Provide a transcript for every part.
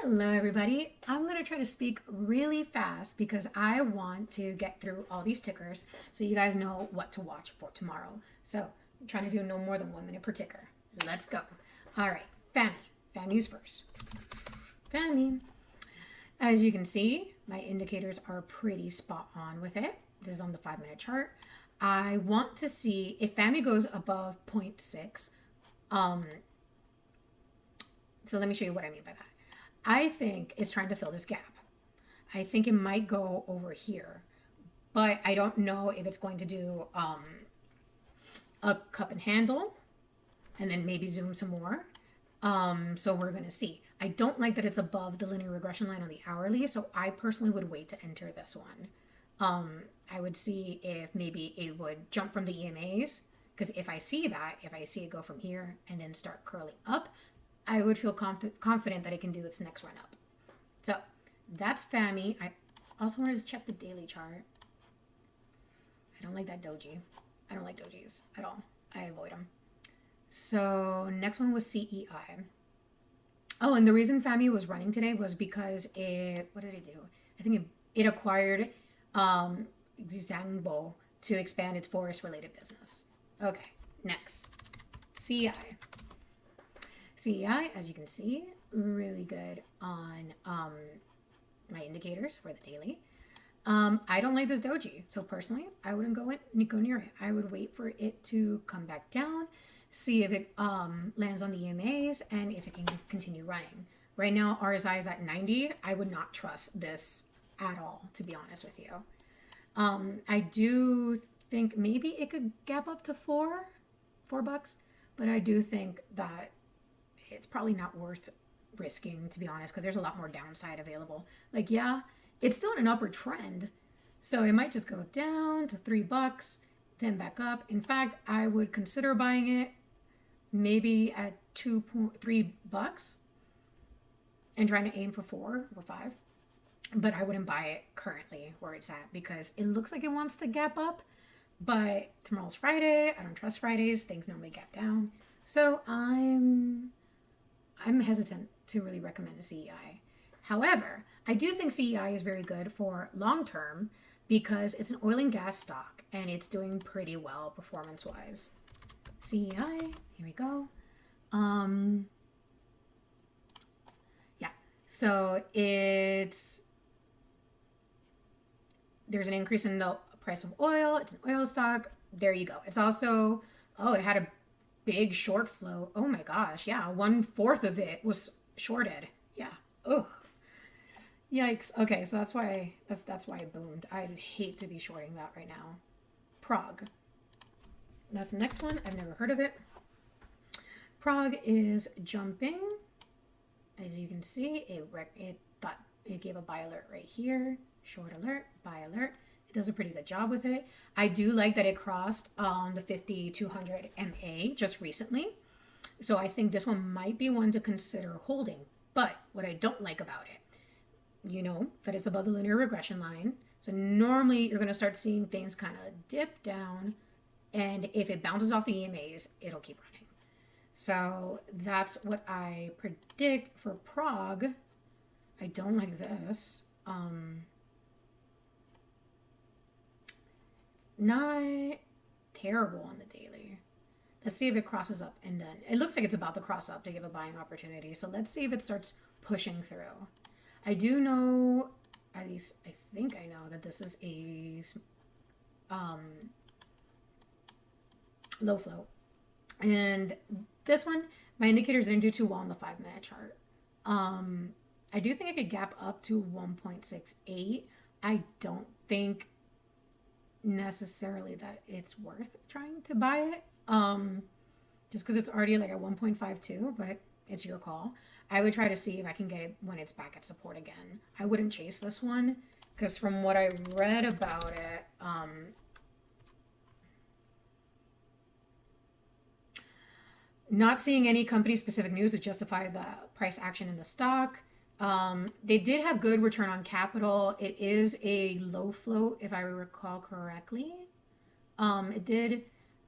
Hello everybody. I'm going to try to speak really fast because I want to get through all these tickers so you guys know what to watch for tomorrow. So I'm trying to do no more than 1 minute per ticker. Let's go. All right, FAMI. FAMI's first. FAMI. As you can see, my indicators are pretty spot on with it. This is on the 5-minute chart. I want to see if FAMI goes above 0.6. So let me show you what I mean by that. I think it's trying to fill this gap. I think it might go over here, but I don't know if it's going to do a cup and handle and then maybe zoom some more. So we're going to see. I don't like that it's above the linear regression line on the hourly, so I personally would wait to enter this one. I would see if maybe it would jump from the EMAs, because if I see it go from here and then start curling up, I would feel confident that it can do its next run up. So that's FAMI. I also want to just check the daily chart. I don't like that doji. I don't like dojis at all. I avoid them. So next one was CEI. Oh, and the reason FAMI was running today was because what did it do? I think it acquired Zhangbo to expand its forest-related business. Okay, next. CEI. CEI, as you can see, really good on my indicators for the daily. I don't like this doji, so personally, I wouldn't go near it. I would wait for it to come back down, see if it lands on the EMAs, and if it can continue running. Right now, RSI is at 90. I would not trust this at all, to be honest with you. I do think maybe it could gap up to $4, but I do think that it's probably not worth risking, to be honest, because there's a lot more downside available. Like, yeah, it's still in an upward trend, so it might just go down to $3, then back up. In fact, I would consider buying it maybe at $3 and trying to aim for 4 or 5. But I wouldn't buy it currently where it's at because it looks like it wants to gap up. But tomorrow's Friday. I don't trust Fridays. Things normally gap down. So I'm hesitant to really recommend a CEI. However, I do think CEI is very good for long term because it's an oil and gas stock and it's doing pretty well performance-wise. CEI, here we go. Yeah, so there's an increase in the price of oil. It's an oil stock. There you go. It's also, it had a big short flow. Oh my gosh. Yeah. 1/4 of it was shorted. Yeah. Ugh. Yikes. Okay. So that's why it boomed. I'd hate to be shorting that right now. PROG. That's the next one. I've never heard of it. PROG is jumping. As you can see, it gave a buy alert right here. Short alert, buy alert. It does a pretty good job with it. I do like that it crossed the 50-200 MA just recently. So I think this one might be one to consider holding. But what I don't like about it, you know, that it's above the linear regression line. So normally you're going to start seeing things kind of dip down. And if it bounces off the EMAs, it'll keep running. So that's what I predict for PROG. I don't like this. Not terrible on the daily. Let's see if it crosses up, and then it looks like it's about to cross up to give a buying opportunity. So let's see if it starts pushing through. I do know, at least I think I know, that this is a low float. And this one, my indicators didn't do too well on the 5-minute chart. I do think it could gap up to 1.68. I don't think necessarily that it's worth trying to buy it, just because it's already like at 1.52, but it's your call. I would try to see if I can get it when it's back at support again. I wouldn't chase this one because from what I read about it, not seeing any company specific news to justify the price action in the stock. They did have good return on capital. It is a low float, if I recall correctly. It did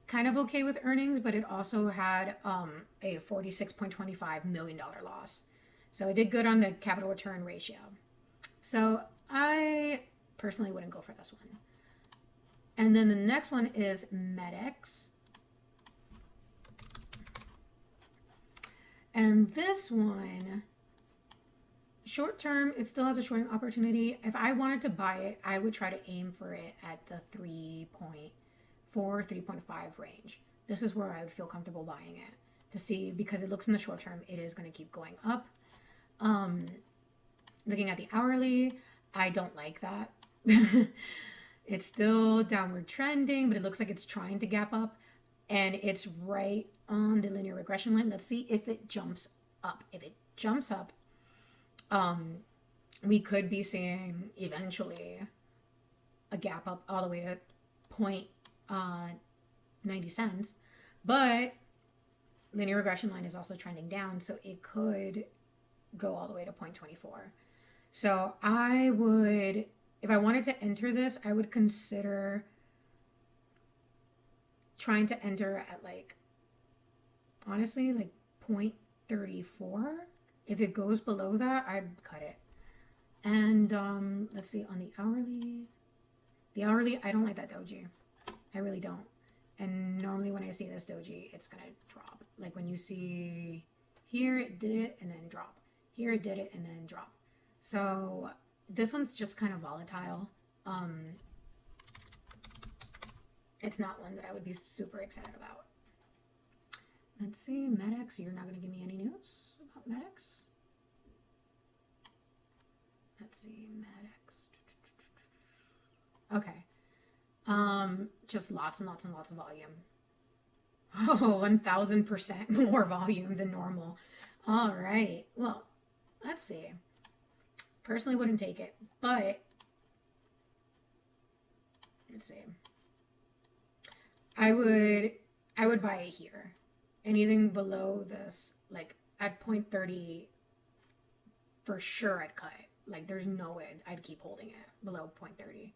kind of okay with earnings, but it also had a $46.25 million loss. So it did good on the capital return ratio. So I personally wouldn't go for this one. And then the next one is METX. And this one, short term, it still has a shorting opportunity. If I wanted to buy it, I would try to aim for it at the 3.4, 3.5 range. This is where I would feel comfortable buying it to see, because it looks in the short term, it is going to keep going up. Looking at the hourly, I don't like that. It's still downward trending, but it looks like it's trying to gap up, and it's right on the linear regression line. Let's see if it jumps up. If it jumps up, we could be seeing eventually a gap up all the way to 0.90 cents, but linear regression line is also trending down, so it could go all the way to 0.24. So I would, if I wanted to enter this, I would consider trying to enter at like, honestly, like 0.34. If it goes below that, I'd cut it. And let's see, on the hourly, I don't like that doji. I really don't. And normally when I see this doji, it's gonna drop. Like when you see here, it did it and then drop. Here it did it and then drop. So this one's just kind of volatile. It's not one that I would be super excited about. Let's see, METX, you're not going to give me any news about METX? Let's see, METX. Okay. Just lots and lots and lots of volume. Oh, 1000% more volume than normal. All right. Well, let's see. Personally wouldn't take it, but let's see. I would buy it here. Anything below this, like at 0.30, for sure I'd cut. Like there's no way I'd keep holding it below 0.30,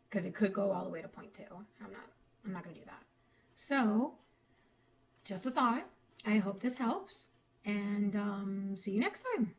because it could go all the way to 0.2. I'm not gonna do that. So just a thought. I hope this helps, and see you next time.